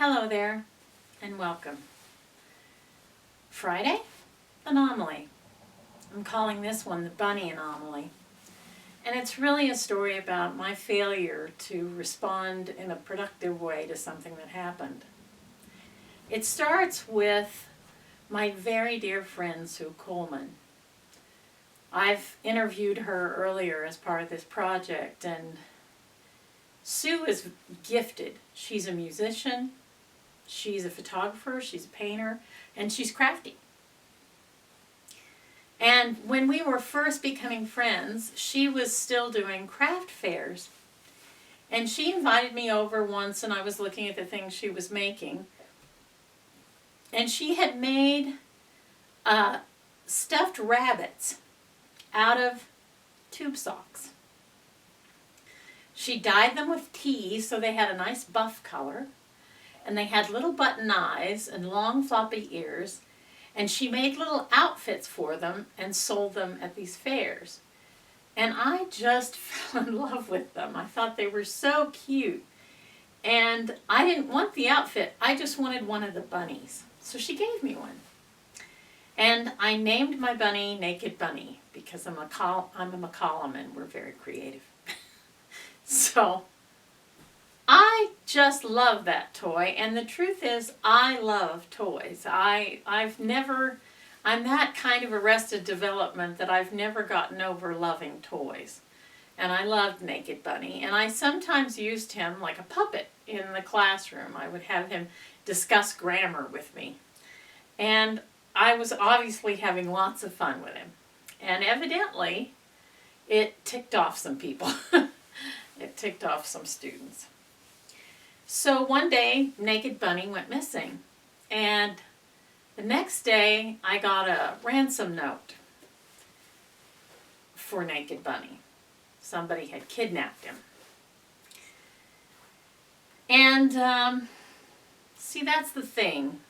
Hello there, and welcome. Friday? Anomaly. I'm calling this one the Bunny Anomaly. And it's really a story about my failure to respond in a productive way to something that happened. It starts with my very dear friend Sue Coleman. I've interviewed her earlier as part of this project, and Sue is gifted. She's a musician, she's a photographer, she's a painter, and she's crafty. And when we were first becoming friends, she was still doing craft fairs. And she invited me over once, and I was looking at the things she was making. And she had made stuffed rabbits out of tube socks. She dyed them with tea so they had a nice buff color, and they had little button eyes and long floppy ears, and she made little outfits for them and sold them at these fairs. And I just fell in love with them. I thought they were so cute. And I didn't want the outfit, I just wanted one of the bunnies. So she gave me one. And I named my bunny Naked Bunny because I'm a McCollum and we're very creative. So I just love that toy, and the truth is I love toys. I'm that kind of arrested development that I've never gotten over loving toys. And I loved Naked Bunny, and I sometimes used him like a puppet in the classroom. I would have him discuss grammar with me. And I was obviously having lots of fun with him. And evidently, it ticked off some people. It ticked off some students. So one day, Naked Bunny went missing. And the next day, I got a ransom note for Naked Bunny. Somebody had kidnapped him. And, see, that's the thing.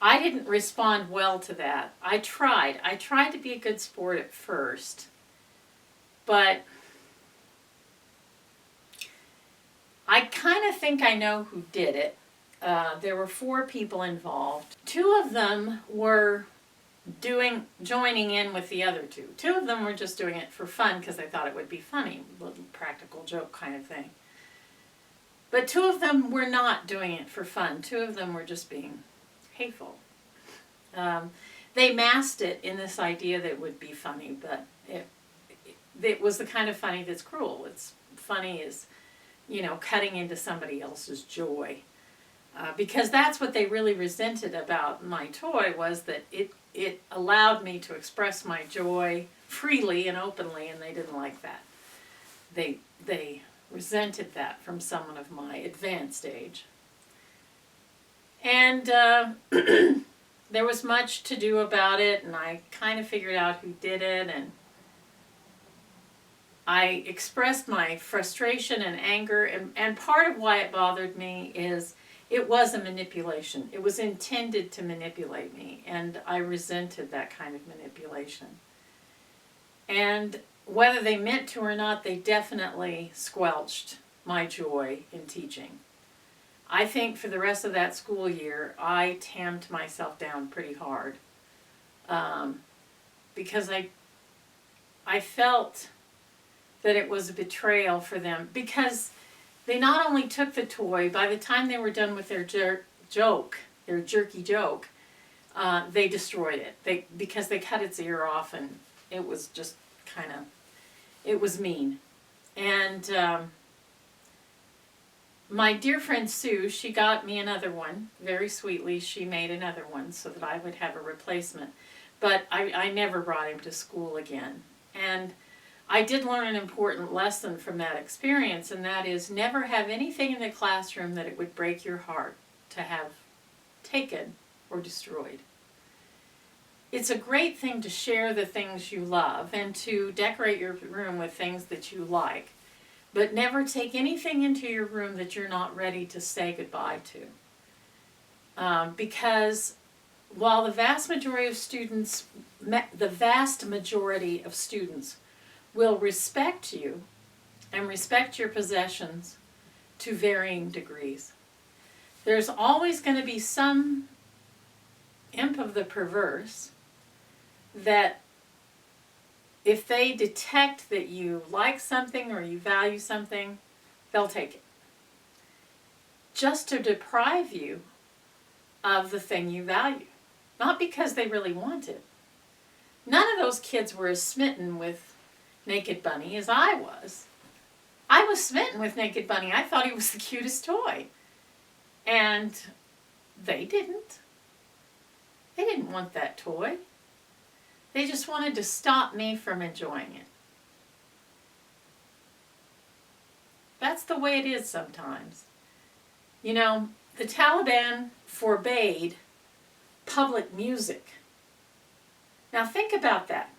I didn't respond well to that. I tried. I tried to be a good sport at first. But I kind of think I know who did it. There were 4 people involved. 2 of them were joining in with the other 2. 2 of them were just doing it for fun because they thought it would be funny, a little practical joke kind of thing. But 2 of them were not doing it for fun. 2 of them were just being hateful. They masked it in this idea that it would be funny, but it was the kind of funny that's cruel. It's funny as, cutting into somebody else's joy. Because that's what they really resented about my toy, was that it allowed me to express my joy freely and openly, and they didn't like that. They resented that from someone of my advanced age. And there was much to do about it, and I kind of figured out who did it, and I expressed my frustration and anger, and part of why it bothered me is it was a manipulation. It was intended to manipulate me, and I resented that kind of manipulation. And whether they meant to or not, they definitely squelched my joy in teaching. I think for the rest of that school year, I tamped myself down pretty hard, because I felt that it was a betrayal for them, because they not only took the toy, by the time they were done with their jerky joke, they destroyed it. Because they cut its ear off, and it was just it was mean. And my dear friend Sue, she got me another one. Very sweetly, she made another one so that I would have a replacement. But I never brought him to school again. And I did learn an important lesson from that experience, and that is never have anything in the classroom that it would break your heart to have taken or destroyed. It's a great thing to share the things you love and to decorate your room with things that you like, but never take anything into your room that you're not ready to say goodbye to. Because while the vast majority of students will respect you and respect your possessions to varying degrees, There's always going to be some imp of the perverse that if they detect that you like something or you value something, they'll take it. Just to deprive you of the thing you value. Not because they really want it. None of those kids were as smitten with Naked Bunny as I was. I was smitten with Naked Bunny. I thought he was the cutest toy. And they didn't. They didn't want that toy. They just wanted to stop me from enjoying it. That's the way it is sometimes. You know, the Taliban forbade public music. Now think about that.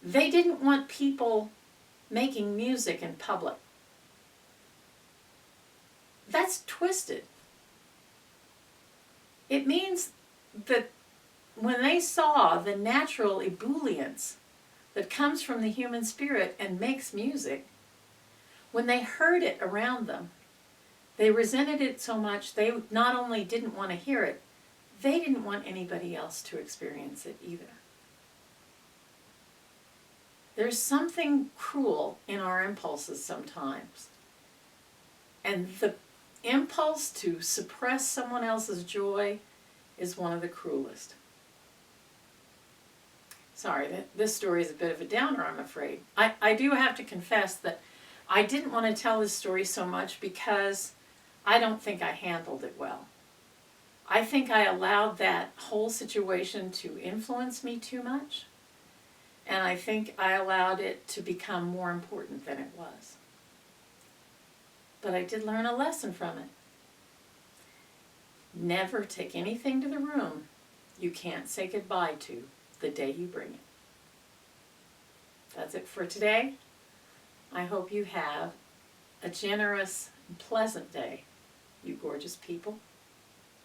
They didn't want people making music in public. That's twisted. It means that when they saw the natural ebullience that comes from the human spirit and makes music, when they heard it around them, they resented it so much they not only didn't want to hear it, they didn't want anybody else to experience it either. There's something cruel in our impulses sometimes. And the impulse to suppress someone else's joy is one of the cruelest. Sorry, this story is a bit of a downer, I'm afraid. I do have to confess that I didn't want to tell this story so much because I don't think I handled it well. I think I allowed that whole situation to influence me too much, and I think I allowed it to become more important than it was. But I did learn a lesson from it. Never take anything to the room you can't say goodbye to the day you bring it. That's it for today. I hope you have a generous and pleasant day, you gorgeous people.